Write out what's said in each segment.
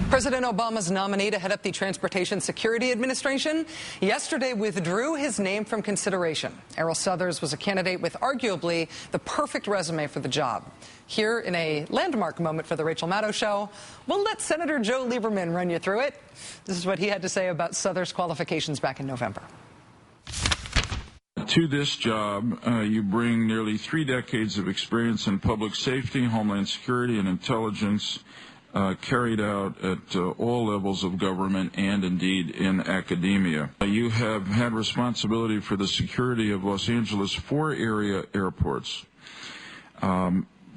President Obama's nominee to head up the Transportation Security Administration yesterday withdrew his name from consideration. Erroll Southers was a candidate with arguably the perfect resume for the job. Here in a landmark moment for the Rachel Maddow Show, we'll let Senator Joe Lieberman run you through it. This is what he had to say about Southers' qualifications back in November. To this job, you bring nearly 3 decades of experience in public safety, homeland security, and intelligence carried out at all levels of government and indeed in academia. You have had responsibility for the security of Los Angeles' 4 area airports.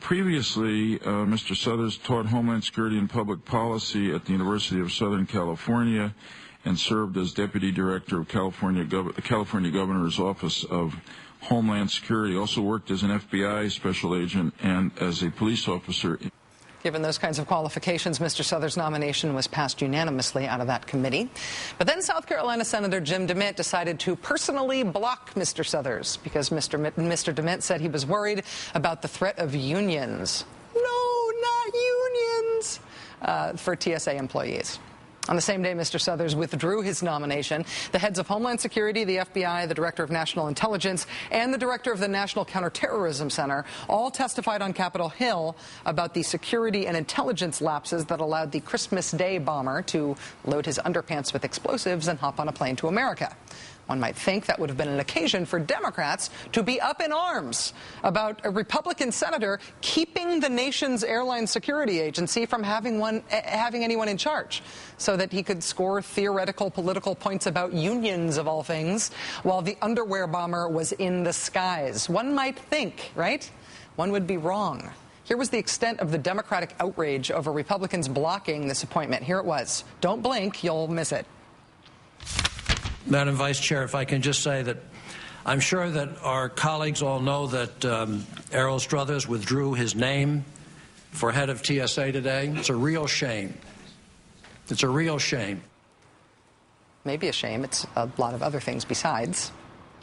Previously, Mr. Southers taught Homeland Security and Public Policy at the University of Southern California and served as Deputy Director of the California Governor's Office of Homeland Security. Also worked as an FBI special agent and as a police officer. Given those kinds of qualifications, Mr. Southers' nomination was passed unanimously out of that committee. But then South Carolina Senator Jim DeMint decided to personally block Mr. Southers because Mr. DeMint said he was worried about the threat of unions. No, not unions! For TSA employees. On the same day, Mr. Southers withdrew his nomination. The heads of Homeland Security, the FBI, the Director of National Intelligence, and the Director of the National Counterterrorism Center all testified on Capitol Hill about the security and intelligence lapses that allowed the Christmas Day bomber to load his underpants with explosives and hop on a plane to America. One might think that would have been an occasion for Democrats to be up in arms about a Republican senator keeping the nation's airline security agency from having anyone in charge so that he could score theoretical political points about unions, of all things, while the underwear bomber was in the skies. One might think, right? One would be wrong. Here was the extent of the Democratic outrage over Republicans blocking this appointment. Here it was. Don't blink, you'll miss it. Madam Vice Chair, if I can just say that I'm sure that our colleagues all know that Erroll Southers withdrew his name for head of TSA today. It's a real shame. It's a real shame. Maybe a shame. It's a lot of other things besides.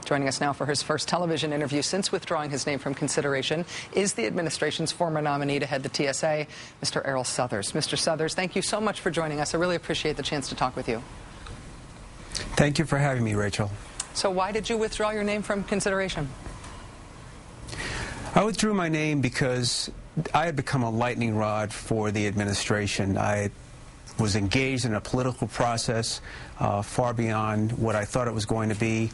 Joining us now for his first television interview since withdrawing his name from consideration is the administration's former nominee to head the TSA, Mr. Erroll Southers. Mr. Southers, thank you so much for joining us. I really appreciate the chance to talk with you. Thank you for having me, Rachel. So why did you withdraw your name from consideration? I withdrew my name because I had become a lightning rod for the administration. I was engaged in a political process far beyond what I thought it was going to be.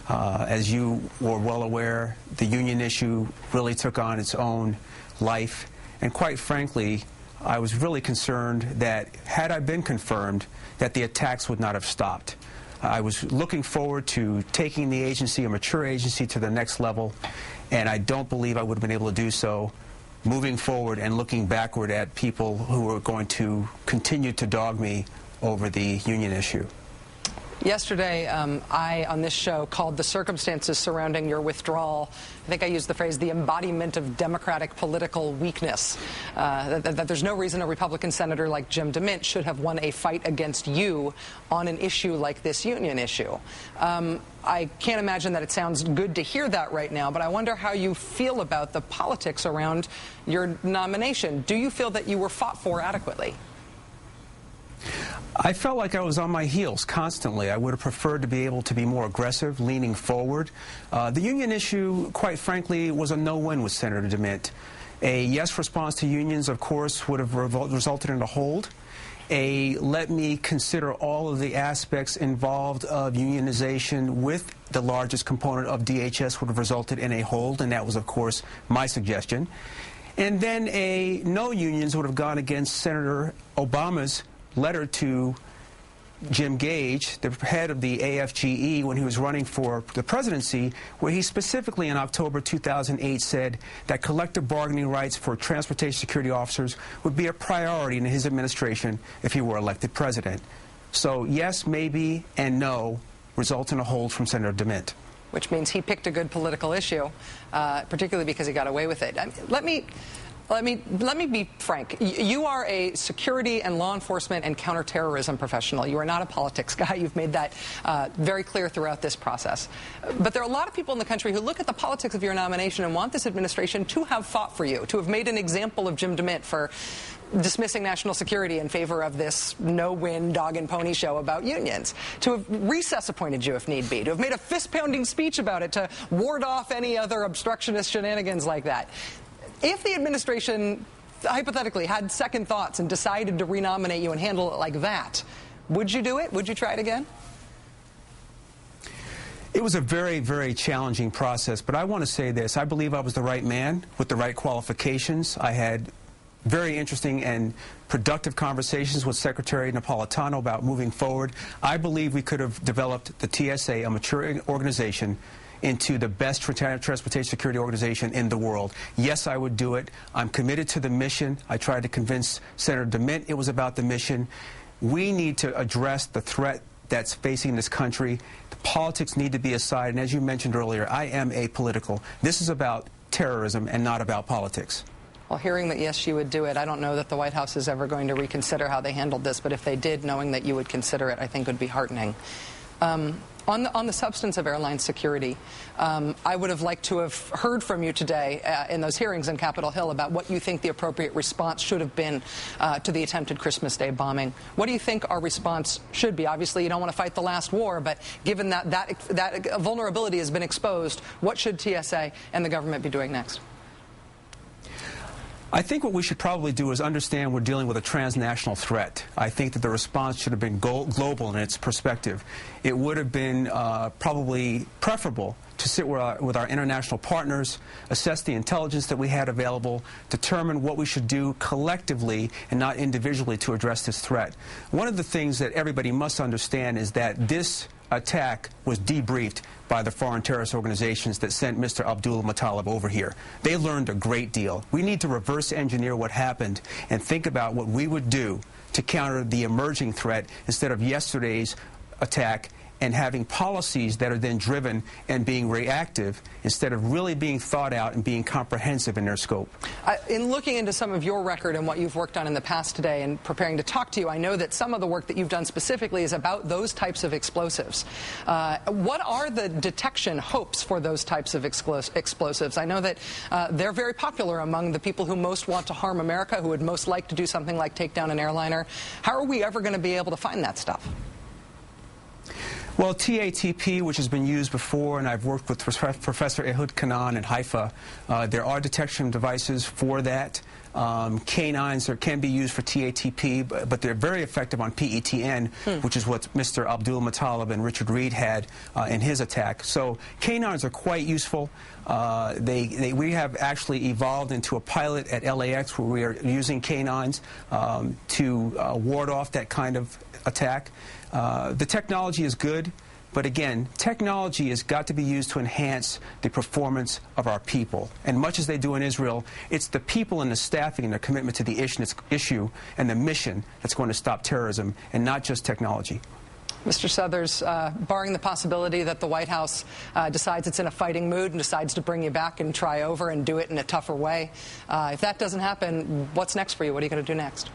As you were well aware, the union issue really took on its own life. And quite frankly, I was really concerned that had I been confirmed, that the attacks would not have stopped. I was looking forward to taking the agency, a mature agency, to the next level, and I don't believe I would have been able to do so moving forward and looking backward at people who were going to continue to dog me over the union issue. Yesterday, I, on this show, called the circumstances surrounding your withdrawal, I think I used the phrase, the embodiment of Democratic political weakness, that there's no reason a Republican senator like Jim DeMint should have won a fight against you on an issue like this union issue. I can't imagine that it sounds good to hear that right now, but I wonder how you feel about the politics around your nomination. Do you feel that you were fought for adequately? I felt like I was on my heels constantly. I would have preferred to be able to be more aggressive, leaning forward. The union issue, quite frankly, was a no-win with Senator DeMint. A yes response to unions, of course, would have resulted in a hold. A let me consider all of the aspects involved of unionization with the largest component of DHS would have resulted in a hold, and that was, of course, my suggestion. And then a no unions would have gone against Senator Obama's letter to Jim Gage, the head of the AFGE, when he was running for the presidency, where he specifically in October 2008 said that collective bargaining rights for transportation security officers would be a priority in his administration if he were elected president. So yes, maybe, and no result in a hold from Senator DeMint. Which means he picked a good political issue, particularly because he got away with it. Let me be frank. You are a security and law enforcement and counterterrorism professional. You are not a politics guy. You've made that very clear throughout this process. But there are a lot of people in the country who look at the politics of your nomination and want this administration to have fought for you, to have made an example of Jim DeMint for dismissing national security in favor of this no-win dog and pony show about unions, to have recess appointed you if need be, to have made a fist-pounding speech about it to ward off any other obstructionist shenanigans like that. If the administration hypothetically had second thoughts and decided to renominate you and handle it like that, would you do it? Would you try it again? It was a very, very challenging process, but I want to say this. I believe I was the right man with the right qualifications. I had very interesting and productive conversations with Secretary Napolitano about moving forward. I believe we could have developed the TSA, a mature organization, into the best transportation security organization in the world. Yes, I would do it. I'm committed to the mission. I tried to convince Senator DeMint it was about the mission. We need to address the threat that's facing this country. The politics need to be aside, and as you mentioned earlier, I am apolitical. This is about terrorism and not about politics. Well, hearing that, yes, you would do it, I don't know that the White House is ever going to reconsider how they handled this, but if they did, knowing that you would consider it, I think would be heartening. On the substance of airline security, I would have liked to have heard from you today in those hearings in Capitol Hill about what you think the appropriate response should have been to the attempted Christmas Day bombing. What do you think our response should be? Obviously, you don't want to fight the last war, but given that vulnerability has been exposed, what should TSA and the government be doing next? I think what we should probably do is understand we're dealing with a transnational threat. I think that the response should have been global in its perspective. It would have been probably preferable to sit with our international partners, assess the intelligence that we had available, determine what we should do collectively and not individually to address this threat. One of the things that everybody must understand is that this attack was debriefed by the foreign terrorist organizations that sent Mr. Abdullah Muttalib over here. They learned a great deal. We need to reverse engineer what happened and think about what we would do to counter the emerging threat instead of yesterday's attack and having policies that are then driven and being reactive instead of really being thought out and being comprehensive in their scope. In looking into some of your record and what you've worked on in the past today and preparing to talk to you, I know that some of the work that you've done specifically is about those types of explosives. What are the detection hopes for those types of explosives? I know that they're very popular among the people who most want to harm America, who would most like to do something like take down an airliner. How are we ever going to be able to find that stuff? Well, TATP, which has been used before, and I've worked with Professor Ehud Kanan in Haifa, there are detection devices for that. Canines can be used for TATP, but they're very effective on PETN, which is what Mr. Abdul Muttalib and Richard Reed had in his attack. So canines are quite useful. We have actually evolved into a pilot at LAX where we are using canines to ward off that kind of attack. The technology is good, but again, technology has got to be used to enhance the performance of our people. And much as they do in Israel, it's the people and the staffing and their commitment to the issue and the mission that's going to stop terrorism, and not just technology. Mr. Southers, barring the possibility that the White House decides it's in a fighting mood and decides to bring you back and try over and do it in a tougher way, if that doesn't happen, what's next for you? What are you going to do next?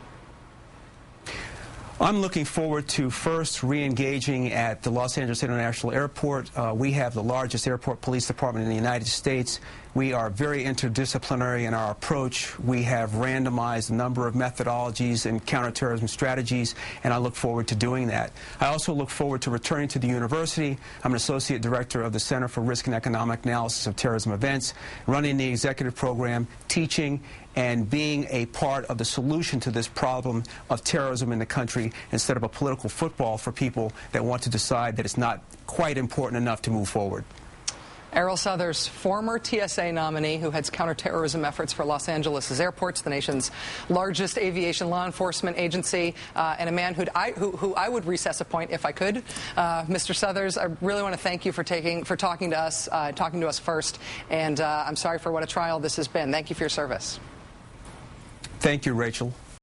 I'm looking forward to first re-engaging at the Los Angeles International Airport. We have the largest airport police department in the United States. We are very interdisciplinary in our approach. We have randomized a number of methodologies and counterterrorism strategies, and I look forward to doing that. I also look forward to returning to the university. I'm an associate director of the Center for Risk and Economic Analysis of Terrorism Events, running the executive program, teaching, and being a part of the solution to this problem of terrorism in the country instead of a political football for people that want to decide that it's not quite important enough to move forward. Erroll Southers, former TSA nominee who heads counterterrorism efforts for Los Angeles' airports, the nation's largest aviation law enforcement agency, and a man who I would recess appoint if I could. Mr. Southers, I really want to thank you for talking to us first, and I'm sorry for what a trial this has been. Thank you for your service. Thank you, Rachel.